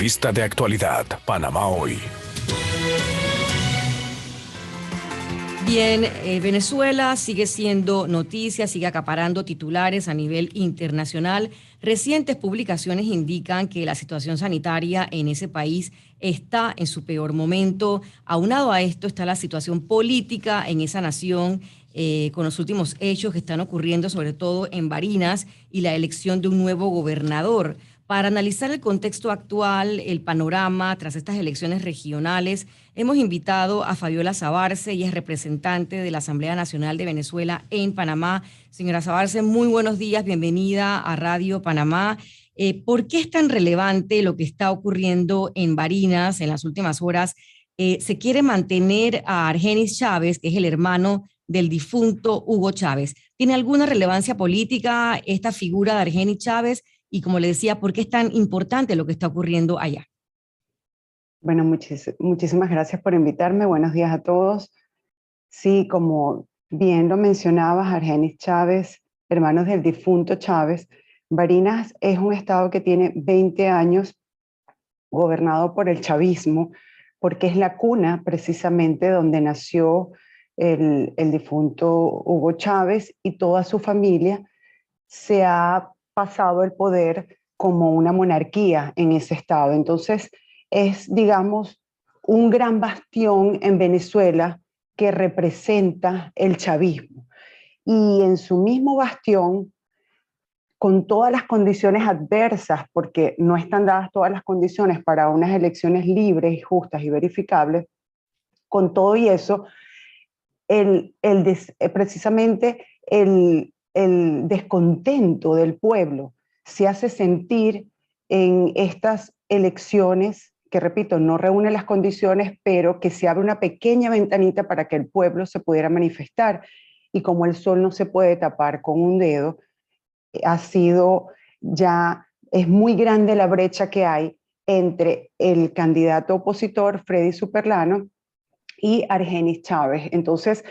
Vista de actualidad, Panamá Hoy. Bien, Venezuela sigue siendo noticia, sigue acaparando titulares a nivel internacional. Recientes publicaciones indican que la situación sanitaria en ese país está en su peor momento. Aunado a esto está la situación política en esa nación, con los últimos hechos que están ocurriendo, sobre todo en Barinas, y la elección de un nuevo gobernador. Para analizar el contexto actual, el panorama tras estas elecciones regionales, hemos invitado a Fabiola Sabarce, ella es representante de la Asamblea Nacional de Venezuela en Panamá. Señora Sabarce, muy buenos días, bienvenida a Radio Panamá. ¿Por qué es tan relevante lo que está ocurriendo en Barinas en las últimas horas? Se quiere mantener a Argenis Chávez, que es el hermano del difunto Hugo Chávez. ¿Tiene alguna relevancia política esta figura de Argenis Chávez? Y como le decía, ¿por qué es tan importante lo que está ocurriendo allá? Bueno, muchísimas gracias por invitarme. Buenos días a todos. Sí, como bien lo mencionabas, Argenis Chávez, hermanos del difunto Chávez, Barinas es un estado que tiene 20 años gobernado por el chavismo, porque es la cuna precisamente donde nació el difunto Hugo Chávez, y toda su familia se ha pasado el poder como una monarquía en ese estado. Entonces, es, digamos, un gran bastión en Venezuela que representa el chavismo. Y en su mismo bastión, con todas las condiciones adversas, porque no están dadas todas las condiciones para unas elecciones libres, justas y verificables, con todo y eso, precisamente el descontento del pueblo se hace sentir en estas elecciones que, repito, no reúnen las condiciones, pero que se abre una pequeña ventanita para que el pueblo se pudiera manifestar. Y como el sol no se puede tapar con un dedo, es muy grande la brecha que hay entre el candidato opositor, Freddy Superlano, y Argenis Chávez. Entonces,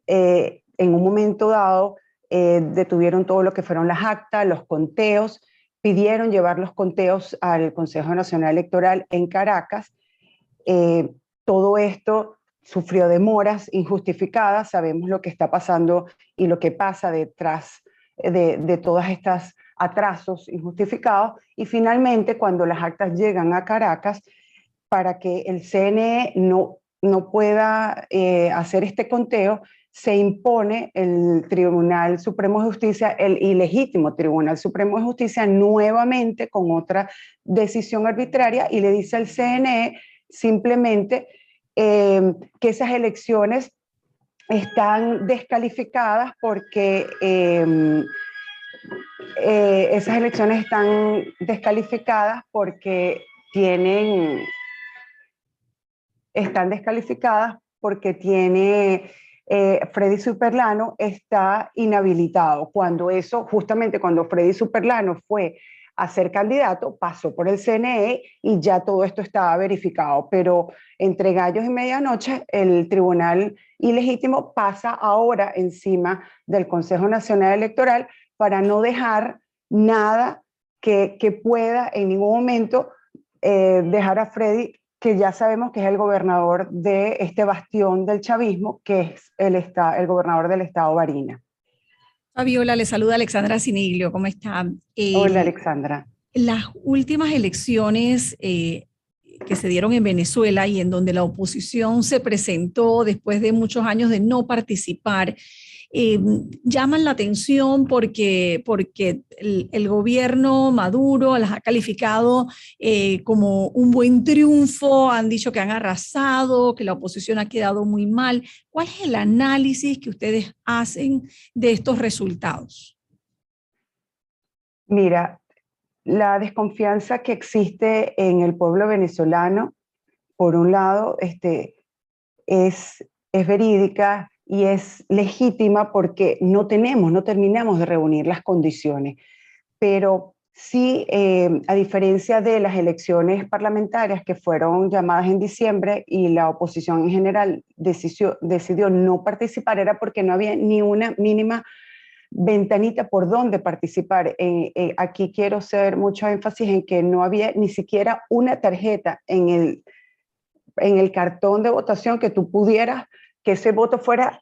en un momento dado, detuvieron todo lo que fueron las actas, los conteos, pidieron llevar los conteos al Consejo Nacional Electoral en Caracas. Todo esto sufrió demoras injustificadas. Sabemos lo que está pasando y lo que pasa detrás de todas estas atrasos injustificados. Y finalmente, cuando las actas llegan a Caracas, para que el CNE no pueda hacer este conteo, se impone el Tribunal Supremo de Justicia, el ilegítimo Tribunal Supremo de Justicia, nuevamente con otra decisión arbitraria, y le dice al CNE simplemente que esas elecciones están descalificadas porque están descalificadas porque Freddy Superlano está inhabilitado. Justamente cuando Freddy Superlano fue a ser candidato, pasó por el CNE y ya todo esto estaba verificado. Pero entre gallos y medianoche, el tribunal ilegítimo pasa ahora encima del Consejo Nacional Electoral para no dejar nada que pueda en ningún momento dejar a Freddy, que ya sabemos que es el gobernador de este bastión del chavismo, que es el gobernador del estado Barinas. Fabiola, le saluda Alexandra Siniglio, ¿cómo está? Hola, Alexandra. Las últimas elecciones que se dieron en Venezuela y en donde la oposición se presentó después de muchos años de no participar, llaman la atención porque el gobierno Maduro las ha calificado como un buen triunfo, han dicho que han arrasado, que la oposición ha quedado muy mal. ¿Cuál es el análisis que ustedes hacen de estos resultados? Mira, la desconfianza que existe en el pueblo venezolano, por un lado, es verídica y es legítima porque no terminamos de reunir las condiciones. Pero sí, a diferencia de las elecciones parlamentarias que fueron llamadas en diciembre y la oposición en general decidió no participar, era porque no había ni una mínima ventanita por dónde participar. Aquí quiero hacer mucho énfasis en que no había ni siquiera una tarjeta en el cartón de votación que tú pudieras, que ese voto fuera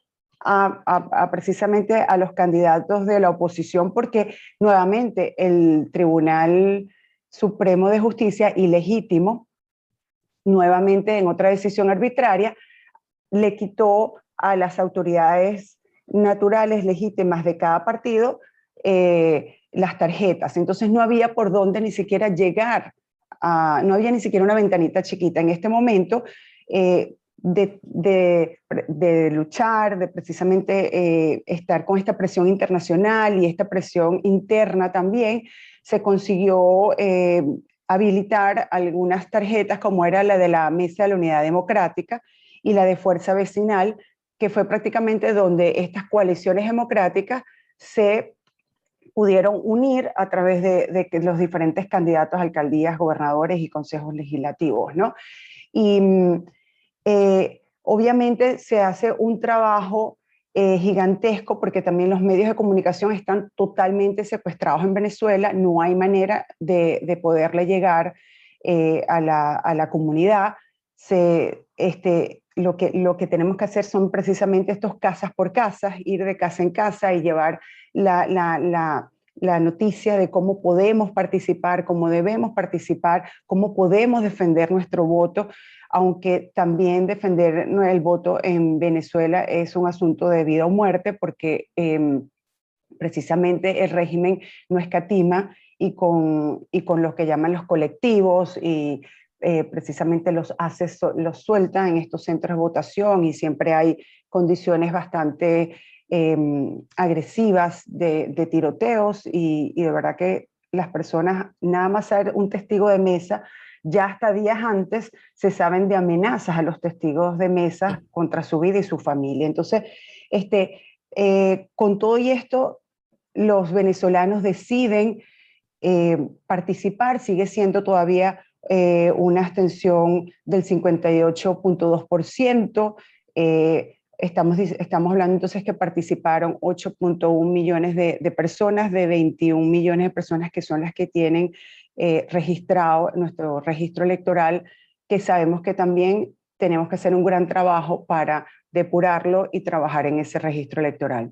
precisamente a los candidatos de la oposición, porque nuevamente el Tribunal Supremo de Justicia, ilegítimo, nuevamente en otra decisión arbitraria, le quitó a las autoridades naturales legítimas de cada partido las tarjetas. Entonces no había por dónde ni siquiera llegar, no había ni siquiera una ventanita chiquita. En este momento, de luchar, de precisamente estar con esta presión internacional y esta presión interna también, se consiguió habilitar algunas tarjetas, como era la de la Mesa de la Unidad Democrática y la de Fuerza Vecinal, que fue prácticamente donde estas coaliciones democráticas se pudieron unir a través de los diferentes candidatos a alcaldías, gobernadores y consejos legislativos, ¿no? Y obviamente se hace un trabajo gigantesco, porque también los medios de comunicación están totalmente secuestrados en Venezuela, no hay manera de poderle llegar a la comunidad. Lo que tenemos que hacer son precisamente estos casas por casas, ir de casa en casa y llevar la noticia de cómo podemos participar, cómo debemos participar, cómo podemos defender nuestro voto, aunque también defender el voto en Venezuela es un asunto de vida o muerte, porque precisamente el régimen no escatima y con lo que llaman los colectivos y precisamente los sueltan en estos centros de votación, y siempre hay condiciones bastante agresivas de tiroteos, y de verdad que las personas, nada más ser un testigo de mesa, ya hasta días antes se saben de amenazas a los testigos de mesa contra su vida y su familia. Entonces, con todo y esto, los venezolanos deciden participar. Sigue siendo todavía una abstención del 58.2%. Estamos hablando entonces que participaron 8.1 millones de personas, de 21 millones de personas que son las que tienen registrado nuestro registro electoral, que sabemos que también tenemos que hacer un gran trabajo para depurarlo y trabajar en ese registro electoral.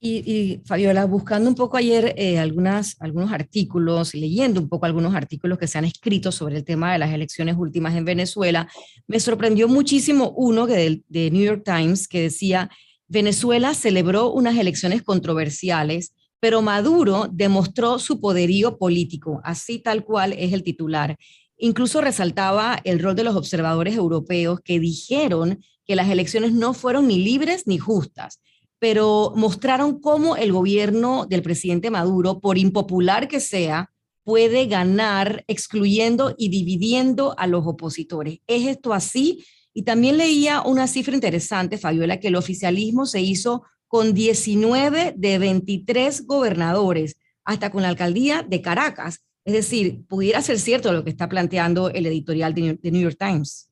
Y Fabiola, buscando un poco ayer algunos artículos, leyendo un poco algunos artículos que se han escrito sobre el tema de las elecciones últimas en Venezuela, me sorprendió muchísimo uno de New York Times que decía: Venezuela celebró unas elecciones controversiales, pero Maduro demostró su poderío político, así tal cual es el titular. Incluso resaltaba el rol de los observadores europeos que dijeron que las elecciones no fueron ni libres ni justas, pero mostraron cómo el gobierno del presidente Maduro, por impopular que sea, puede ganar excluyendo y dividiendo a los opositores. ¿Es esto así? Y también leía una cifra interesante, Fabiola, que el oficialismo se hizo con 19 de 23 gobernadores, hasta con la alcaldía de Caracas. Es decir, pudiera ser cierto lo que está planteando el editorial de New York Times.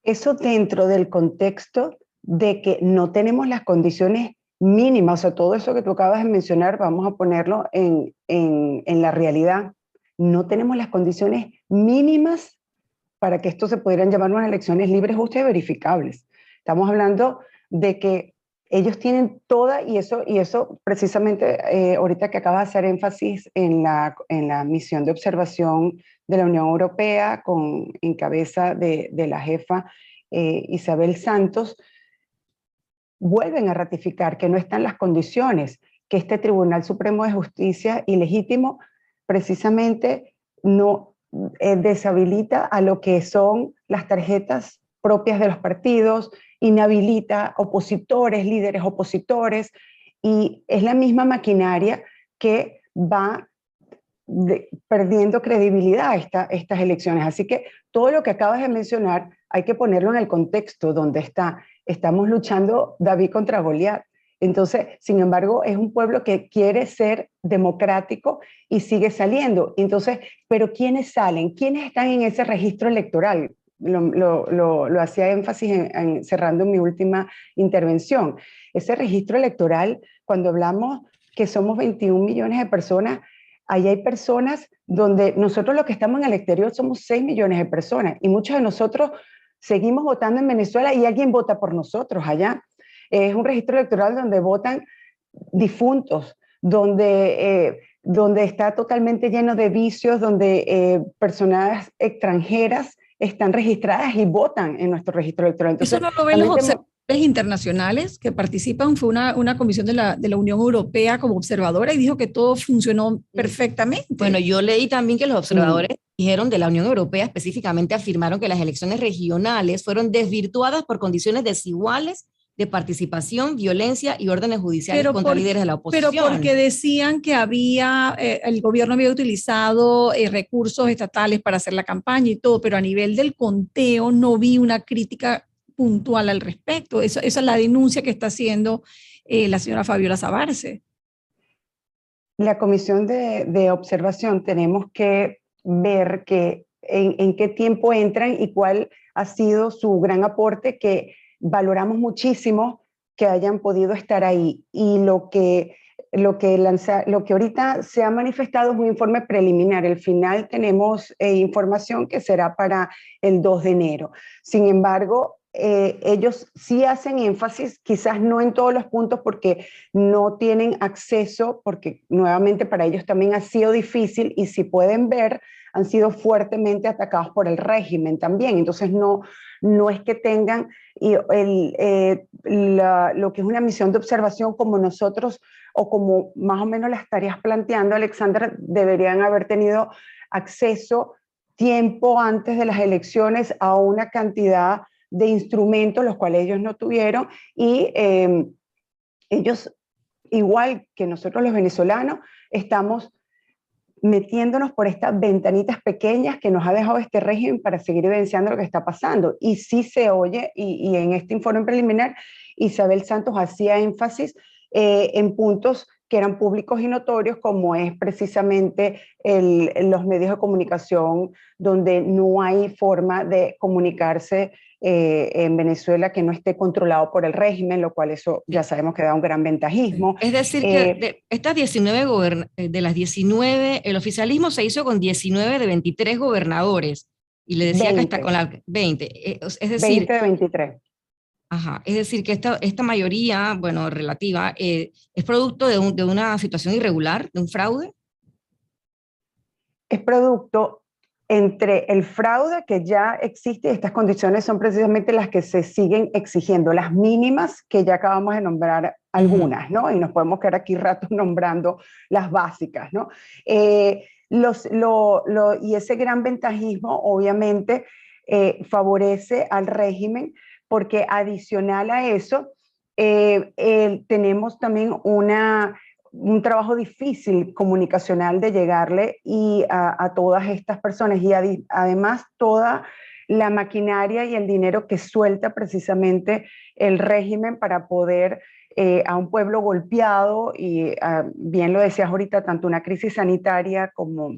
Eso dentro del contexto de que no tenemos las condiciones mínimas, o sea, todo eso que tú acabas de mencionar, vamos a ponerlo en la realidad. No tenemos las condiciones mínimas para que esto se pudieran llamar unas elecciones libres, justas y verificables. Estamos hablando de que ellos tienen toda, y eso precisamente ahorita que acabas de hacer énfasis en la misión de observación de la Unión Europea en cabeza de la jefa Isabel Santos, vuelven a ratificar que no están las condiciones, que este Tribunal Supremo de Justicia ilegítimo precisamente no deshabilita a lo que son las tarjetas propias de los partidos, inhabilita opositores, líderes opositores, y es la misma maquinaria que va perdiendo credibilidad a estas elecciones. Así que todo lo que acabas de mencionar hay que ponerlo en el contexto donde estamos luchando David contra Goliat. Entonces, sin embargo, es un pueblo que quiere ser democrático y sigue saliendo. Entonces, ¿pero quiénes salen? ¿Quiénes están en ese registro electoral? Lo hacía énfasis cerrando mi última intervención. Ese registro electoral cuando hablamos que somos 21 millones de personas, ahí hay personas donde nosotros los que estamos en el exterior somos 6 millones de personas y muchos de nosotros seguimos votando en Venezuela y alguien vota por nosotros allá. Es un registro electoral donde votan difuntos, donde está totalmente lleno de vicios, donde personas extranjeras están registradas y votan en nuestro registro electoral. Entonces, ¿Eso no lo ven los observadores internacionales que participan? Fue una comisión de la Unión Europea como observadora y dijo que todo funcionó perfectamente. Bueno, yo leí también que los observadores dijeron de la Unión Europea, específicamente afirmaron que las elecciones regionales fueron desvirtuadas por condiciones desiguales de participación, violencia y órdenes judiciales contra líderes de la oposición. Pero porque decían que el gobierno había utilizado recursos estatales para hacer la campaña y todo, pero a nivel del conteo no vi una crítica puntual al respecto. Esa es la denuncia que está haciendo la señora Fabiola Sabarce. La comisión de observación tenemos que ver en qué tiempo entran y cuál ha sido su gran aporte, que valoramos muchísimo que hayan podido estar ahí. Y lo que ahorita se ha manifestado es un informe preliminar. Al final tenemos información que será para el 2 de enero. Sin embargo, ellos sí hacen énfasis, quizás no en todos los puntos porque no tienen acceso, porque nuevamente para ellos también ha sido difícil y si pueden ver, han sido fuertemente atacados por el régimen también. Entonces no es que tengan lo que es una misión de observación como nosotros o como más o menos la estarías planteando, Alexandra, deberían haber tenido acceso tiempo antes de las elecciones a una cantidad de instrumentos, los cuales ellos no tuvieron, y ellos, igual que nosotros los venezolanos, estamos metiéndonos por estas ventanitas pequeñas que nos ha dejado este régimen para seguir evidenciando lo que está pasando. Y sí se oye, y en este informe preliminar, Isabel Santos hacía énfasis en puntos que eran públicos y notorios, como es precisamente los medios de comunicación, donde no hay forma de comunicarse en Venezuela que no esté controlado por el régimen, lo cual eso ya sabemos que da un gran ventajismo. Es decir, que de estas 19 de las 19, el oficialismo se hizo con 19 de 23 gobernadores, y le decía 20, que está con la 20, es decir, 20 de 23. Ajá, es decir, que esta mayoría, bueno, relativa, es producto de una situación irregular, de un fraude. Es producto entre el fraude que ya existe, y estas condiciones son precisamente las que se siguen exigiendo, las mínimas que ya acabamos de nombrar algunas, ¿no? Y nos podemos quedar aquí ratos nombrando las básicas, ¿no? Y ese gran ventajismo, obviamente, favorece al régimen, porque adicional a eso, tenemos también un trabajo difícil comunicacional de llegarle a todas estas personas y además toda la maquinaria y el dinero que suelta precisamente el régimen para poder a un pueblo golpeado y bien lo decías ahorita, tanto una crisis sanitaria como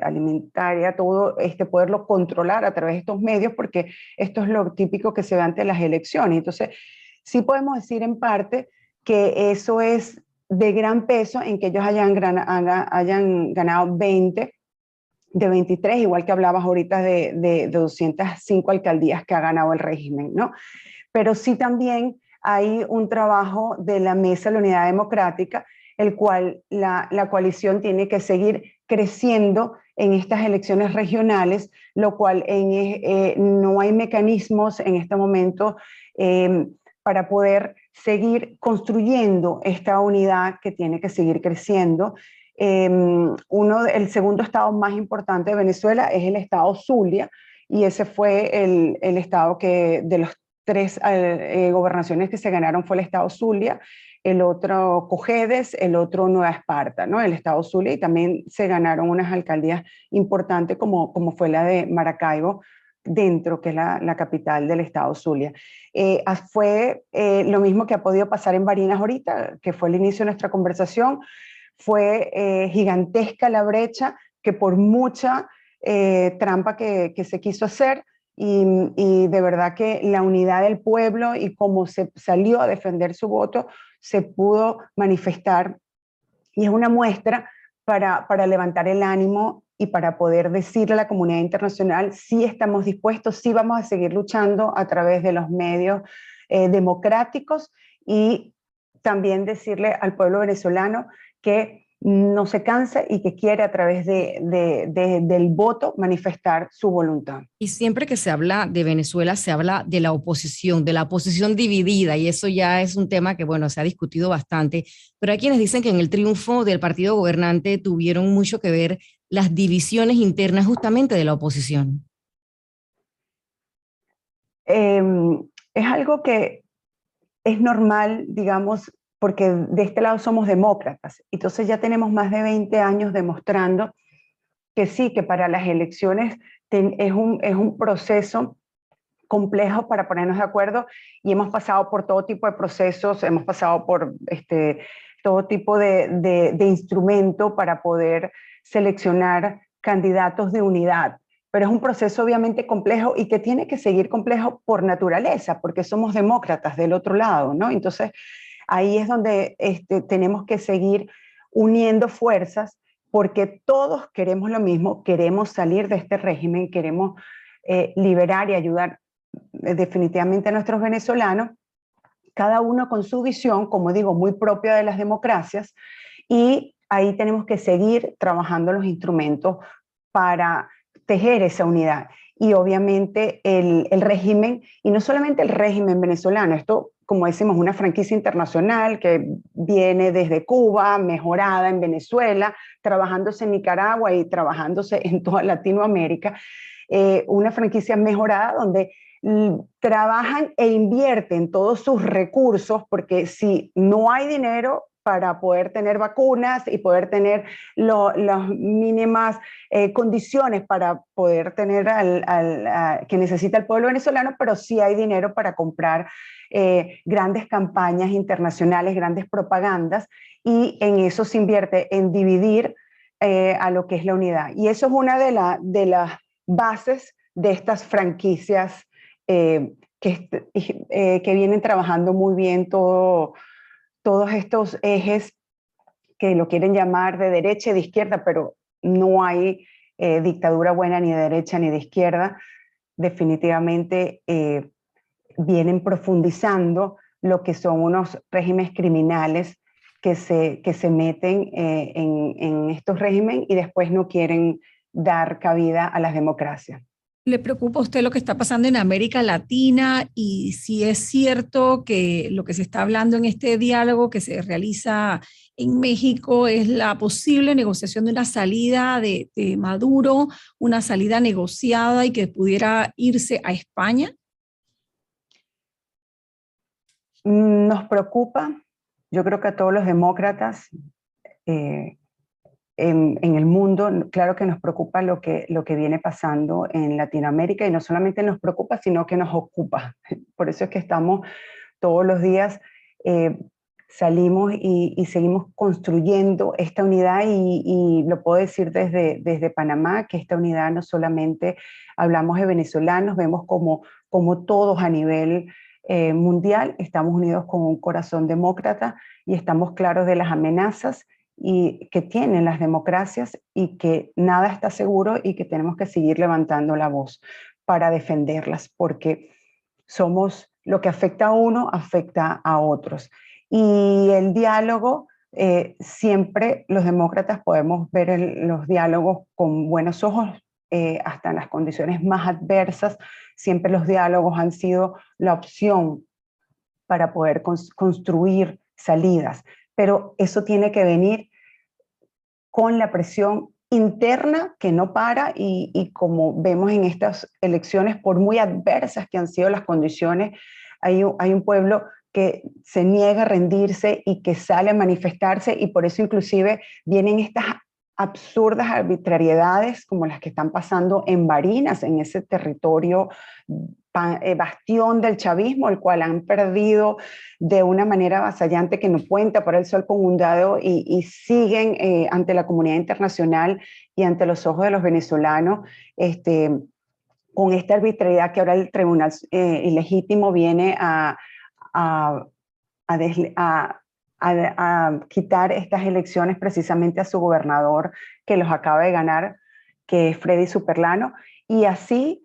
alimentaria, todo poderlo controlar a través de estos medios, porque esto es lo típico que se ve ante las elecciones. Entonces, sí podemos decir en parte que eso es de gran peso en que ellos hayan ganado 20 de 23, igual que hablabas ahorita de 205 alcaldías que ha ganado el régimen, ¿no? Pero sí también hay un trabajo de la Mesa de la Unidad Democrática, el cual la coalición tiene que seguir creciendo en estas elecciones regionales, lo cual no hay mecanismos en este momento para poder seguir construyendo esta unidad que tiene que seguir creciendo. El segundo estado más importante de Venezuela es el estado Zulia, y ese fue el estado que de los 3 gobernaciones que se ganaron fue el estado Zulia, el otro Cojedes, el otro Nueva Esparta, ¿no? El estado Zulia, y también se ganaron unas alcaldías importantes como fue la de Maracaibo, dentro, que es la capital del estado Zulia. Fue lo mismo que ha podido pasar en Barinas ahorita, que fue el inicio de nuestra conversación. Fue gigantesca la brecha, que por mucha trampa que se quiso hacer, y de verdad que la unidad del pueblo y cómo se salió a defender su voto se pudo manifestar y es una muestra para levantar el ánimo y para poder decirle a la comunidad internacional sí estamos dispuestos, sí vamos a seguir luchando a través de los medios democráticos y también decirle al pueblo venezolano que no se cansa y que quiere a través del voto manifestar su voluntad. Y siempre que se habla de Venezuela, se habla de la oposición dividida, y eso ya es un tema que, bueno, se ha discutido bastante, pero hay quienes dicen que en el triunfo del partido gobernante tuvieron mucho que ver las divisiones internas justamente de la oposición. Es algo que es normal, digamos, porque de este lado somos demócratas, entonces ya tenemos más de 20 años demostrando que sí, que para las elecciones es un proceso complejo para ponernos de acuerdo y hemos pasado por todo tipo de procesos, hemos pasado por todo tipo de instrumento para poder seleccionar candidatos de unidad. Pero es un proceso obviamente complejo y que tiene que seguir complejo por naturaleza, porque somos demócratas del otro lado, ¿no? Entonces, ahí es donde tenemos que seguir uniendo fuerzas porque todos queremos lo mismo, queremos salir de este régimen, queremos liberar y ayudar definitivamente a nuestros venezolanos, cada uno con su visión, como digo, muy propia de las democracias, y ahí tenemos que seguir trabajando los instrumentos para tejer esa unidad. Y obviamente el régimen, y no solamente el régimen venezolano, esto, como decimos, una franquicia internacional que viene desde Cuba, mejorada en Venezuela, trabajándose en Nicaragua y trabajándose en toda Latinoamérica, una franquicia mejorada donde trabajan e invierten todos sus recursos, porque si no hay dinero para poder tener vacunas y poder tener las mínimas condiciones para poder tener que necesita el pueblo venezolano, pero sí hay dinero para comprar grandes campañas internacionales, grandes propagandas, y en eso se invierte, en dividir a lo que es la unidad. Y eso es una de las bases de estas franquicias que vienen trabajando muy bien todos estos ejes que lo quieren llamar de derecha y de izquierda, pero no hay dictadura buena ni de derecha ni de izquierda. Definitivamente vienen profundizando lo que son unos regímenes criminales que se meten en estos regímenes y después no quieren dar cabida a las democracias. ¿Le preocupa a usted lo que está pasando en América Latina y si es cierto que lo que se está hablando en este diálogo que se realiza en México es la posible negociación de una salida de Maduro, una salida negociada y que pudiera irse a España? Nos preocupa, yo creo que a todos los demócratas en el mundo, claro que nos preocupa lo que viene pasando en Latinoamérica, y no solamente nos preocupa, sino que nos ocupa. Por eso es que estamos todos los días, salimos y seguimos construyendo esta unidad, y lo puedo decir desde Panamá, que esta unidad no solamente hablamos de venezolanos, vemos como todos a nivel mundial estamos unidos con un corazón demócrata y estamos claros de las amenazas y que tienen las democracias y que nada está seguro y que tenemos que seguir levantando la voz para defenderlas, porque somos lo que afecta a uno, afecta a otros. Y el diálogo, siempre los demócratas podemos ver los diálogos con buenos ojos, hasta en las condiciones más adversas, siempre los diálogos han sido la opción para poder construir salidas, pero eso tiene que venir con la presión interna que no para, y como vemos en estas elecciones, por muy adversas que han sido las condiciones, hay un pueblo que se niega a rendirse y que sale a manifestarse, y por eso inclusive vienen estas absurdas arbitrariedades como las que están pasando en Barinas, en ese territorio bastión del chavismo, el cual han perdido de una manera avasallante que no pueden tapar el sol con un dedo, y siguen ante la comunidad internacional y ante los ojos de los venezolanos con esta arbitrariedad que ahora el tribunal ilegítimo viene a a quitar estas elecciones precisamente a su gobernador que los acaba de ganar, que es Freddy Superlano, y así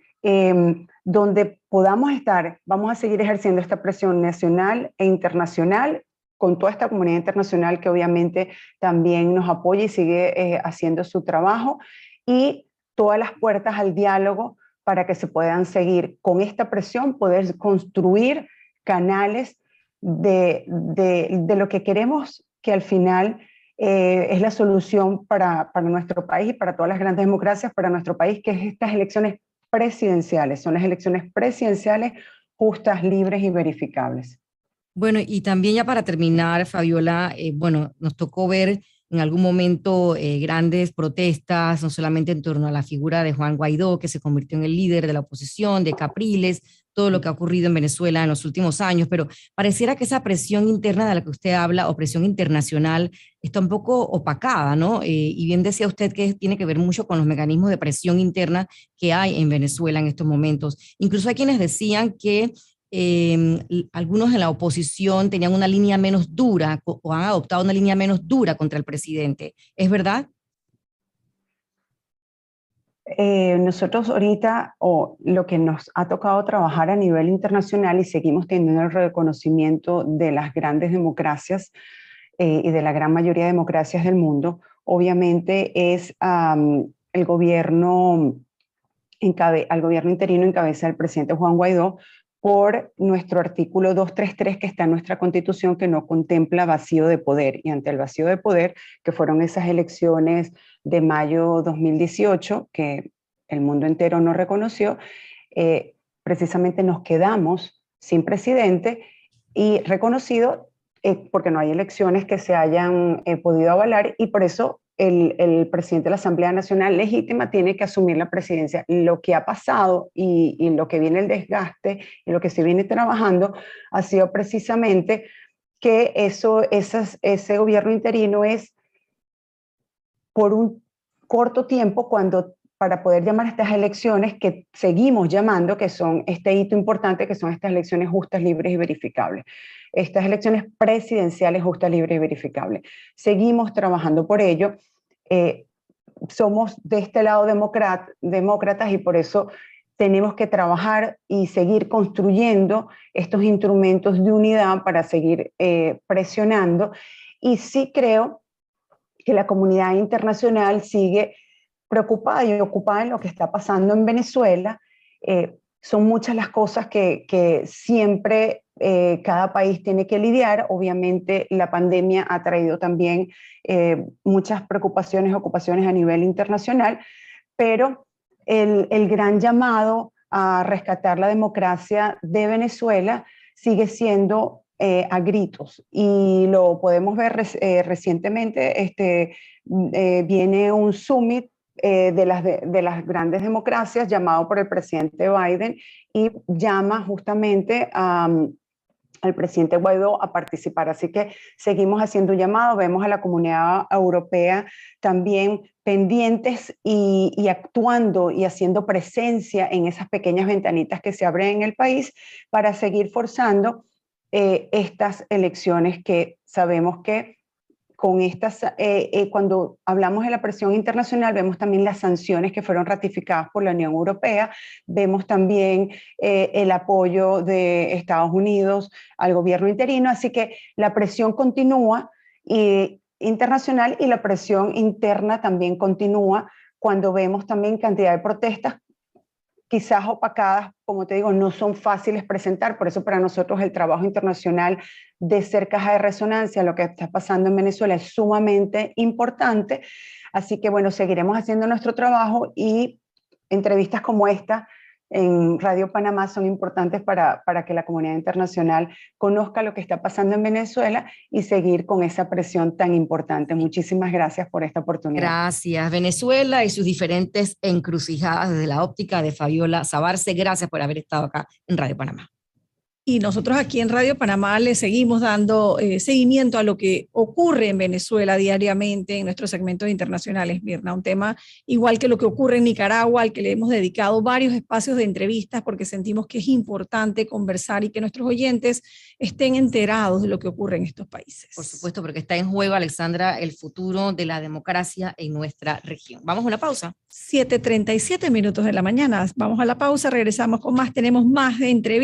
donde podamos estar, vamos a seguir ejerciendo esta presión nacional e internacional con toda esta comunidad internacional que obviamente también nos apoya y sigue haciendo su trabajo, y todas las puertas al diálogo para que se puedan seguir con esta presión, poder construir canales de lo que queremos, que al final es la solución para nuestro país y para todas las grandes democracias, para nuestro país, que es estas elecciones presidenciales. Son las elecciones presidenciales justas, libres y verificables. Bueno, y también ya para terminar, Fabiola, bueno, nos tocó ver en algún momento grandes protestas, no solamente en torno a la figura de Juan Guaidó, que se convirtió en el líder de la oposición, de Capriles, todo lo que ha ocurrido en Venezuela en los últimos años, pero pareciera que esa presión interna de la que usted habla, o presión internacional, está un poco opacada, ¿no? Y bien decía usted que tiene que ver mucho con los mecanismos de presión interna que hay en Venezuela en estos momentos. Incluso hay quienes decían que algunos en la oposición tenían una línea menos dura o han adoptado una línea menos dura contra el presidente. ¿Es verdad? Nosotros ahorita, o lo que nos ha tocado trabajar a nivel internacional, y seguimos teniendo el reconocimiento de las grandes democracias y de la gran mayoría de democracias del mundo, obviamente es el gobierno, al gobierno interino en cabeza del presidente Juan Guaidó, por nuestro artículo 233 que está en nuestra Constitución, que no contempla vacío de poder. Y ante el vacío de poder, que fueron esas elecciones de mayo 2018, que el mundo entero no reconoció, precisamente nos quedamos sin presidente y reconocido, porque no hay elecciones que se hayan podido avalar, y por eso el presidente de la Asamblea Nacional legítima tiene que asumir la presidencia. Lo que ha pasado y lo que viene el desgaste y lo que se viene trabajando ha sido precisamente que ese gobierno interino es por un corto tiempo, para poder llamar a estas elecciones que seguimos llamando, que son este hito importante, que son estas elecciones justas, libres y verificables. Estas elecciones presidenciales justas, libres y verificables. Seguimos trabajando por ello. Somos de este lado demócratas, y por eso tenemos que trabajar y seguir construyendo estos instrumentos de unidad para seguir presionando. Y sí creo que la comunidad internacional sigue preocupada y ocupada en lo que está pasando en Venezuela. Son muchas las cosas que siempre cada país tiene que lidiar. Obviamente la pandemia ha traído también muchas preocupaciones, ocupaciones a nivel internacional, pero el gran llamado a rescatar la democracia de Venezuela sigue siendo a gritos, y lo podemos ver recientemente. Viene un summit de las grandes democracias llamado por el presidente Biden, y llama justamente al presidente Guaidó a participar. Así que seguimos haciendo un llamado, vemos a la comunidad europea también pendientes y actuando y haciendo presencia en esas pequeñas ventanitas que se abren en el país para seguir forzando estas elecciones, que sabemos que con estas, cuando hablamos de la presión internacional, vemos también las sanciones que fueron ratificadas por la Unión Europea, vemos también el apoyo de Estados Unidos al gobierno interino, así que la presión continúa internacional, y la presión interna también continúa cuando vemos también cantidad de protestas, quizás opacadas, como te digo, no son fáciles presentar. Por eso para nosotros el trabajo internacional de ser caja de resonancia, lo que está pasando en Venezuela, es sumamente importante. Así que bueno, seguiremos haciendo nuestro trabajo, y entrevistas como esta en Radio Panamá son importantes para que la comunidad internacional conozca lo que está pasando en Venezuela y seguir con esa presión tan importante. Muchísimas gracias por esta oportunidad. Gracias. Venezuela y sus diferentes encrucijadas desde la óptica de Fabiola Sabarce. Gracias por haber estado acá en Radio Panamá. Y nosotros aquí en Radio Panamá le seguimos dando seguimiento a lo que ocurre en Venezuela diariamente en nuestros segmentos internacionales, Mirna. Un tema igual que lo que ocurre en Nicaragua, al que le hemos dedicado varios espacios de entrevistas porque sentimos que es importante conversar y que nuestros oyentes estén enterados de lo que ocurre en estos países. Por supuesto, porque está en juego, Alexandra, el futuro de la democracia en nuestra región. Vamos a una pausa. 7:37 de la mañana. Vamos a la pausa, regresamos con más. Tenemos más de entrevistas.